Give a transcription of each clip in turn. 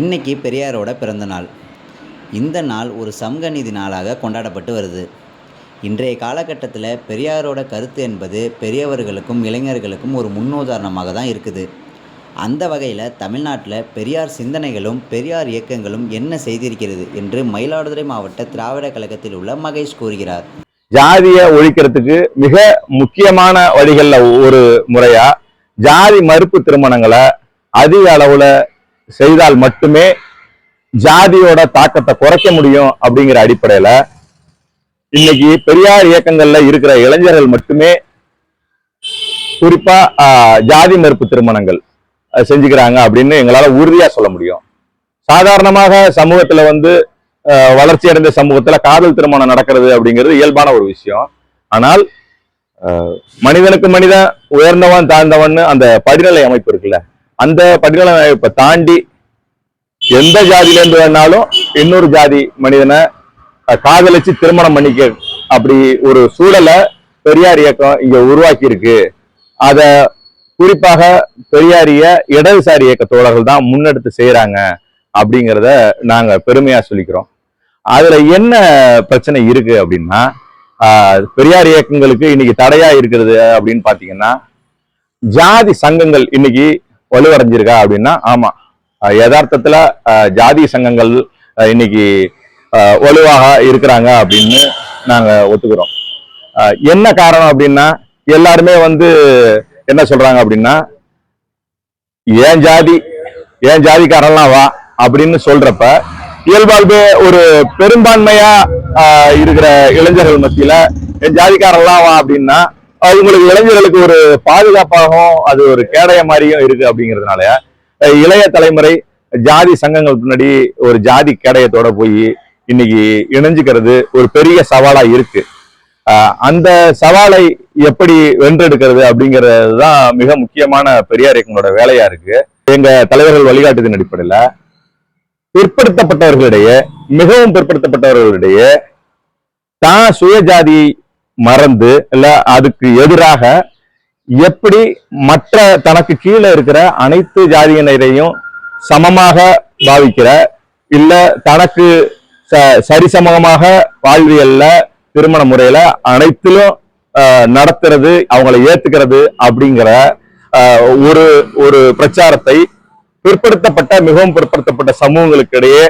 இன்னைக்கு பெரியாரோட பிறந்த நாள். இந்த நாள் ஒரு சமூக நீதி நாளாக கொண்டாடப்பட்டு வருது. இன்றைய காலகட்டத்தில் பெரியாரோட கருத்து என்பது பெரியவர்களுக்கும் இளைஞர்களுக்கும் ஒரு முன்னுதாரணமாக தான் இருக்குது. அந்த வகையில் தமிழ்நாட்டில் பெரியார் சிந்தனைகளும் பெரியார் இயக்கங்களும் என்ன செய்திருக்கிறது என்று மயிலாடுதுறை மாவட்ட திராவிட கழகத்தில் உள்ள மகேஷ் கூறுகிறார். ஜாதியை ஒழிக்கிறதுக்கு மிக முக்கியமான வழிகள்ல ஒரு முறையா ஜாதி மறுப்பு திருமணங்களை அதிக அளவுல செய்தால் மட்டுமே ஜாதியோட தாக்கத்தை குறைக்க முடியும் அப்படிங்கிற அடிப்படையில இன்னைக்கு பெரியார் இயக்கங்கள்ல இருக்கிற இளைஞர்கள் மட்டுமே குறிப்பா ஜாதி மறுப்பு திருமணங்கள் செஞ்சுக்கிறாங்க அப்படின்னு எங்களால உறுதியா சொல்ல முடியும். சாதாரணமாக சமூகத்துல வளர்ச்சி அடைந்த சமூகத்துல காதல் திருமணம் நடக்கிறது அப்படிங்கிறது இயல்பான ஒரு விஷயம். ஆனால் மனிதனுக்கு மனிதன் உயர்ந்தவன் தாழ்ந்தவன் அந்த படிநிலை அமைப்பு இருக்குல்ல, அந்த படிநிலை அமைப்பை தாண்டி எந்த ஜாதியிலேருந்து வேணாலும் இன்னொரு ஜாதி மனிதனை காதலிச்சு திருமணம் பண்ணிக்க அப்படி ஒரு சூழலை பெரியார் இயக்கம் இங்க உருவாக்கி இருக்கு. அத குறிப்பாக பெரியாரிய இடதுசாரி இயக்க தோழர்கள் தான் முன்னெடுத்து செய்யறாங்க அப்படிங்கிறத நாங்க பெருமையா சொல்லிக்கிறோம். அதுல என்ன பிரச்சனை இருக்கு அப்படின்னா, பெரியார் இயக்கங்களுக்கு இன்னைக்கு தடையா இருக்கிறது அப்படின்னு பாத்தீங்கன்னா, ஜாதி சங்கங்கள் இன்னைக்கு வலுவடைஞ்சிருக்கா அப்படின்னா ஆமா, யதார்த்தத்துல ஜாதி சங்கங்கள் இன்னைக்கு வலுவாக இருக்கிறாங்க அப்படின்னு நாங்க ஒத்துக்கிறோம். என்ன காரணம் அப்படின்னா, எல்லாருமே என்ன சொல்றாங்க அப்படின்னா, ஏன் ஜாதிக்காரெல்லாம் வா அப்படின்னு சொல்றப்ப இயல்பாகவே ஒரு பெரும்பான்மையா இருக்கிற இளைஞர்கள் மத்தியில என் ஜாதிக்காரெல்லாம் வா அப்படின்னா அவங்களுக்கு இளைஞர்களுக்கு ஒரு பாதுகாப்பாகவும் அது ஒரு கேடய மாதிரியும் இருக்கு. அப்படிங்கிறதுனால இளைய தலைமுறை ஜாதி சங்கங்கள் முன்னாடி ஒரு ஜாதி கேடயத்தோட போய் இன்னைக்கு இணைஞ்சுக்கிறது ஒரு பெரிய சவாலா இருக்கு. அந்த சவாலை எப்படி வென்றெடுக்கிறது அப்படிங்கிறது தான் மிக முக்கியமான பெரியார் இயக்கங்களோட வேலையா இருக்கு. எங்க தலைவர்கள் வழிகாட்டுதின் அடிப்படையில பிற்படுத்தப்பட்டவர்களிடையே, மிகவும் பிற்படுத்தப்பட்டவர்களிடையே தான் சுயஜாதி மறந்து இல்ல அதுக்கு எதிராக எப்படி மற்ற தனக்கு கீழே இருக்கிற அனைத்து ஜாதியினரையும் சமமாக பாவிக்கிற இல்ல தனக்கு சரிசமமாக வாழ்வியல்ல திருமண முறையில அனைத்திலும் நடத்துறது, அவங்களை ஏத்துக்கிறது அப்படிங்கிற ஒரு ஒரு பிரச்சாரத்தை பிற்படுத்தப்பட்ட மிகவும் பிற்படுத்தப்பட்ட சமூகங்களுக்கு இடையே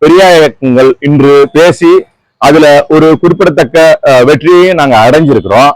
பெரியார் இயக்கங்கள் இன்று பேசி அதுல ஒரு குறிப்பிடத்தக்க வெற்றியையும் நாங்க அடைஞ்சிருக்கிறோம்.